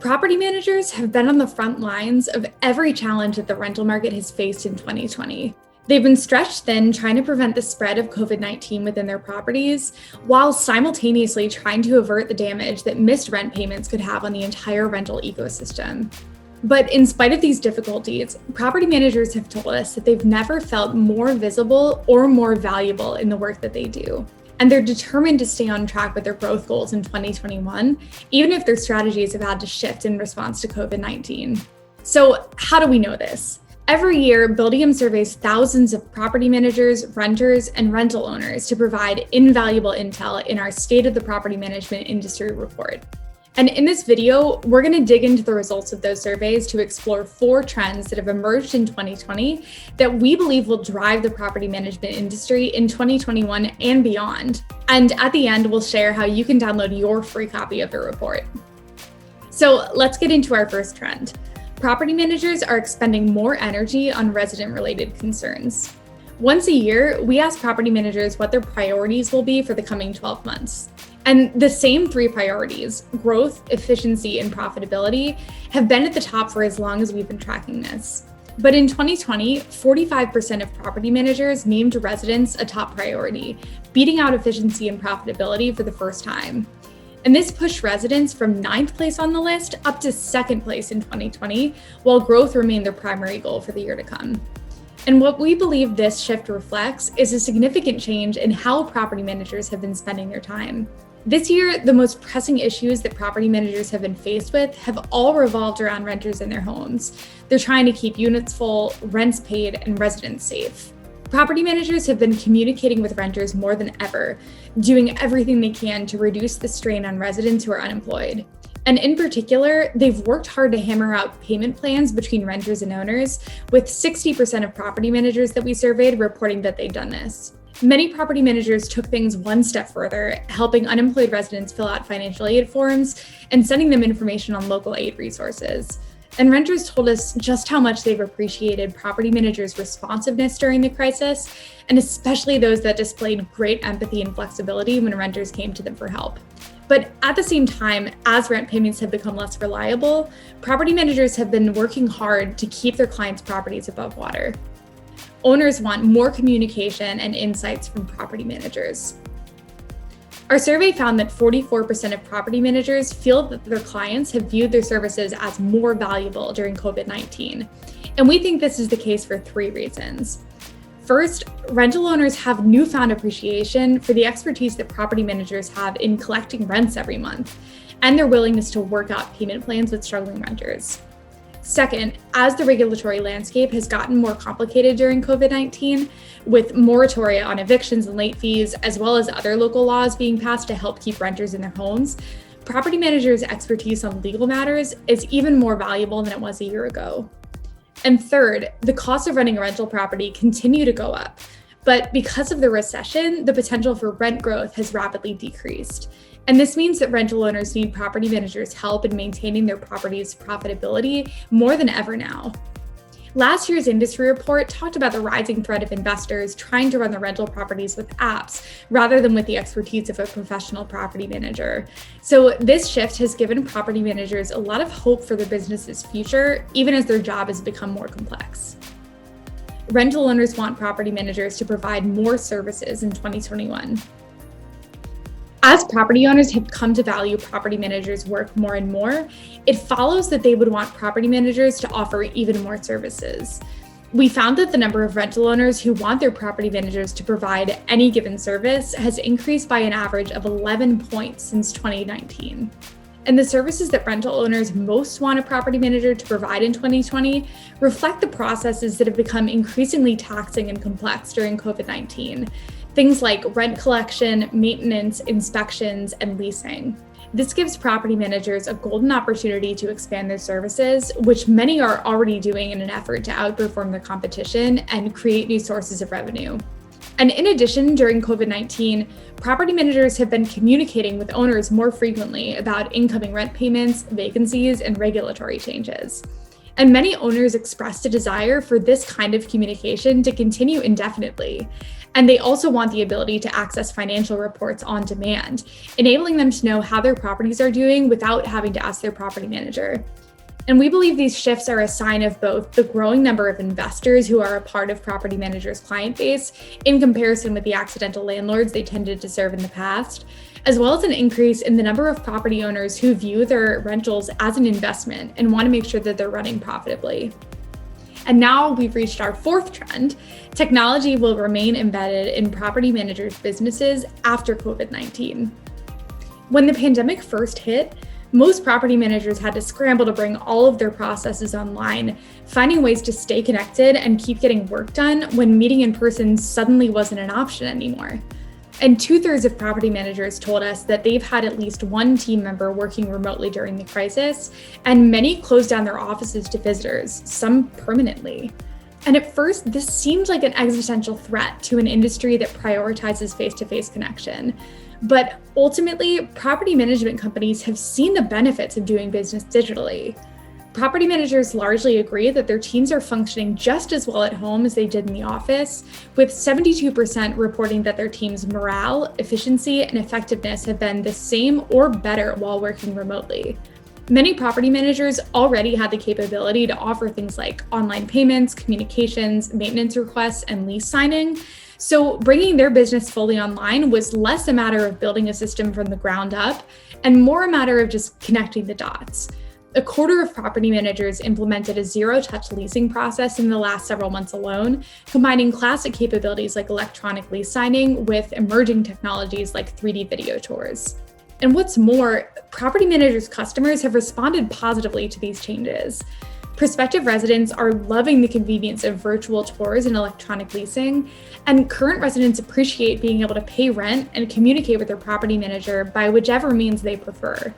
Property managers have been on the front lines of every challenge that the rental market has faced in 2020. They've been stretched thin trying to prevent the spread of COVID-19 within their properties, while simultaneously trying to avert the damage that missed rent payments could have on the entire rental ecosystem. But in spite of these difficulties, property managers have told us that they've never felt more visible or more valuable in the work that they do. And they're determined to stay on track with their growth goals in 2021, even if their strategies have had to shift in response to COVID-19. So how do we know this? Every year, Buildium surveys thousands of property managers, renters, and rental owners to provide invaluable intel in our State of the Property Management Industry report. And in this video, we're going to dig into the results of those surveys to explore 4 trends that have emerged in 2020 that we believe will drive the property management industry in 2021 and beyond. And at the end, we'll share how you can download your free copy of the report. So let's get into our first trend. Property managers are expending more energy on resident-related concerns. Once a year, we ask property managers what their priorities will be for the coming 12 months. And the same 3 priorities, growth, efficiency, and profitability, have been at the top for as long as we've been tracking this. But in 2020, 45% of property managers named residents a top priority, beating out efficiency and profitability for the first time. And this pushed residents from 9th place on the list up to 2nd place in 2020, while growth remained their primary goal for the year to come. And what we believe this shift reflects is a significant change in how property managers have been spending their time. This year, the most pressing issues that property managers have been faced with have all revolved around renters in their homes. They're trying to keep units full, rents paid, and residents safe. Property managers have been communicating with renters more than ever, doing everything they can to reduce the strain on residents who are unemployed. And in particular, they've worked hard to hammer out payment plans between renters and owners, with 60% of property managers that we surveyed reporting that they've done this. Many property managers took things one step further, helping unemployed residents fill out financial aid forms and sending them information on local aid resources. And renters told us just how much they've appreciated property managers' responsiveness during the crisis, and especially those that displayed great empathy and flexibility when renters came to them for help. But at the same time, as rent payments have become less reliable, property managers have been working hard to keep their clients' properties above water. Owners want more communication and insights from property managers. Our survey found that 44% of property managers feel that their clients have viewed their services as more valuable during COVID-19. And we think this is the case for 3 reasons. First, rental owners have newfound appreciation for the expertise that property managers have in collecting rents every month, and their willingness to work out payment plans with struggling renters. Second, as the regulatory landscape has gotten more complicated during COVID-19, with moratoria on evictions and late fees, as well as other local laws being passed to help keep renters in their homes, property managers' expertise on legal matters is even more valuable than it was a year ago. And third, the cost of renting a rental property continue to go up, but because of the recession, the potential for rent growth has rapidly decreased. And this means that rental owners need property managers' help in maintaining their property's profitability more than ever now. Last year's industry report talked about the rising threat of investors trying to run the rental properties with apps rather than with the expertise of a professional property manager. So this shift has given property managers a lot of hope for their business's future, even as their job has become more complex. Rental owners want property managers to provide more services in 2021. As property owners have come to value property managers' work more and more, it follows that they would want property managers to offer even more services. We found that the number of rental owners who want their property managers to provide any given service has increased by an average of 11 points since 2019. And the services that rental owners most want a property manager to provide in 2020 reflect the processes that have become increasingly taxing and complex during COVID-19. Things like rent collection, maintenance, inspections, and leasing. This gives property managers a golden opportunity to expand their services, which many are already doing in an effort to outperform their competition and create new sources of revenue. And in addition, during COVID-19, property managers have been communicating with owners more frequently about incoming rent payments, vacancies, and regulatory changes. And many owners expressed a desire for this kind of communication to continue indefinitely. And they also want the ability to access financial reports on demand, enabling them to know how their properties are doing without having to ask their property manager. And we believe these shifts are a sign of both the growing number of investors who are a part of property managers' client base in comparison with the accidental landlords they tended to serve in the past, as well as an increase in the number of property owners who view their rentals as an investment and want to make sure that they're running profitably. And now we've reached our fourth trend. Technology will remain embedded in property managers' businesses after COVID-19. When the pandemic first hit, most property managers had to scramble to bring all of their processes online, finding ways to stay connected and keep getting work done when meeting in person suddenly wasn't an option anymore. And 2/3 of property managers told us that they've had at least one team member working remotely during the crisis, and many closed down their offices to visitors, some permanently. And at first, this seemed like an existential threat to an industry that prioritizes face-to-face connection. But ultimately, property management companies have seen the benefits of doing business digitally. Property managers largely agree that their teams are functioning just as well at home as they did in the office, with 72% reporting that their team's morale, efficiency, and effectiveness have been the same or better while working remotely. Many property managers already had the capability to offer things like online payments, communications, maintenance requests, and lease signing. So bringing their business fully online was less a matter of building a system from the ground up and more a matter of just connecting the dots. A quarter of property managers implemented a zero-touch leasing process in the last several months alone, combining classic capabilities like electronic lease signing with emerging technologies like 3D video tours. And what's more, property managers' customers have responded positively to these changes. Prospective residents are loving the convenience of virtual tours and electronic leasing, and current residents appreciate being able to pay rent and communicate with their property manager by whichever means they prefer.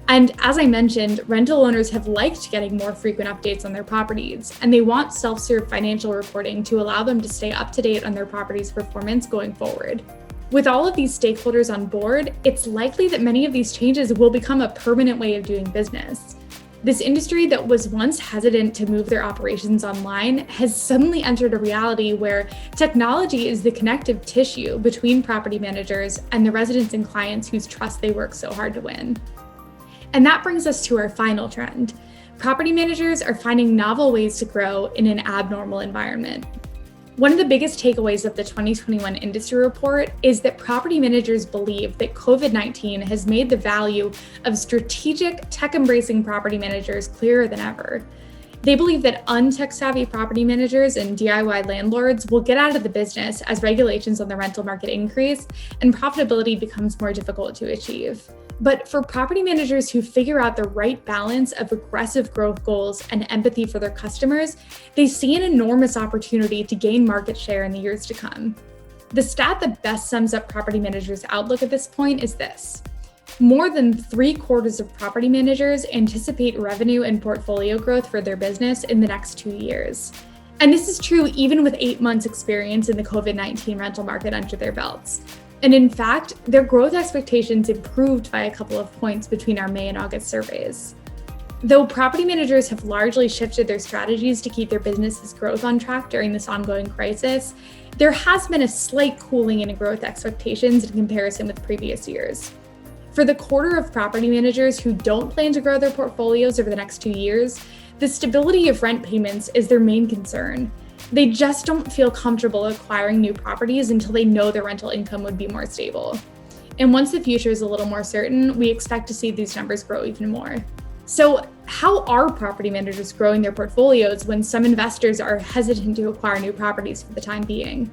And as I mentioned, rental owners have liked getting more frequent updates on their properties, and they want self-serve financial reporting to allow them to stay up to date on their property's performance going forward. With all of these stakeholders on board, it's likely that many of these changes will become a permanent way of doing business. This industry that was once hesitant to move their operations online has suddenly entered a reality where technology is the connective tissue between property managers and the residents and clients whose trust they work so hard to win. And that brings us to our final trend. Property managers are finding novel ways to grow in an abnormal environment. One of the biggest takeaways of the 2021 industry report is that property managers believe that COVID-19 has made the value of strategic, tech-embracing property managers clearer than ever. They believe that untech-savvy property managers and DIY landlords will get out of the business as regulations on the rental market increase and profitability becomes more difficult to achieve. But for property managers who figure out the right balance of aggressive growth goals and empathy for their customers, they see an enormous opportunity to gain market share in the years to come. The stat that best sums up property managers' outlook at this point is this. More than 3/4 of property managers anticipate revenue and portfolio growth for their business in the next 2 years. And this is true even with 8 months experience in the COVID-19 rental market under their belts. And in fact, their growth expectations improved by a couple of points between our May and August surveys. Though property managers have largely shifted their strategies to keep their business's growth on track during this ongoing crisis, there has been a slight cooling in growth expectations in comparison with previous years. For the quarter of property managers who don't plan to grow their portfolios over the next 2 years, the stability of rent payments is their main concern. They just don't feel comfortable acquiring new properties until they know their rental income would be more stable. And once the future is a little more certain, we expect to see these numbers grow even more. So how are property managers growing their portfolios when some investors are hesitant to acquire new properties for the time being?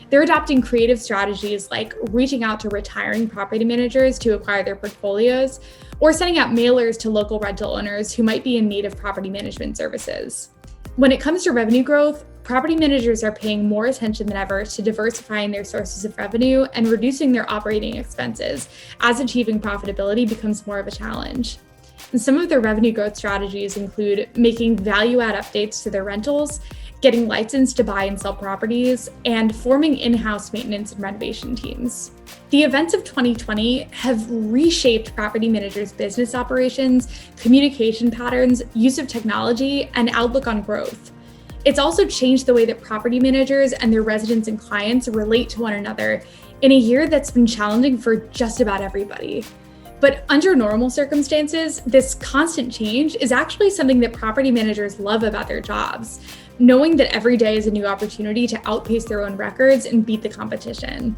They're adopting creative strategies like reaching out to retiring property managers to acquire their portfolios, or sending out mailers to local rental owners who might be in need of property management services. When it comes to revenue growth, property managers are paying more attention than ever to diversifying their sources of revenue and reducing their operating expenses as achieving profitability becomes more of a challenge. And some of their revenue growth strategies include making value-add updates to their rentals, getting licensed to buy and sell properties, and forming in-house maintenance and renovation teams. The events of 2020 have reshaped property managers' business operations, communication patterns, use of technology, and outlook on growth. It's also changed the way that property managers and their residents and clients relate to one another in a year that's been challenging for just about everybody. But under normal circumstances, this constant change is actually something that property managers love about their jobs, knowing that every day is a new opportunity to outpace their own records and beat the competition.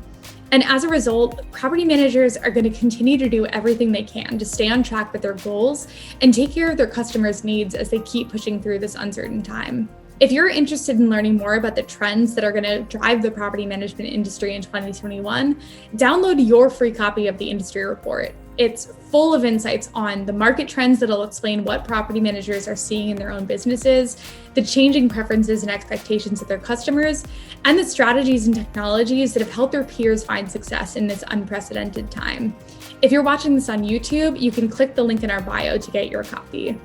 And as a result, property managers are going to continue to do everything they can to stay on track with their goals and take care of their customers' needs as they keep pushing through this uncertain time. If you're interested in learning more about the trends that are going to drive the property management industry in 2021, download your free copy of the industry report. It's full of insights on the market trends that'll explain what property managers are seeing in their own businesses, the changing preferences and expectations of their customers, and the strategies and technologies that have helped their peers find success in this unprecedented time. If you're watching this on YouTube, you can click the link in our bio to get your copy.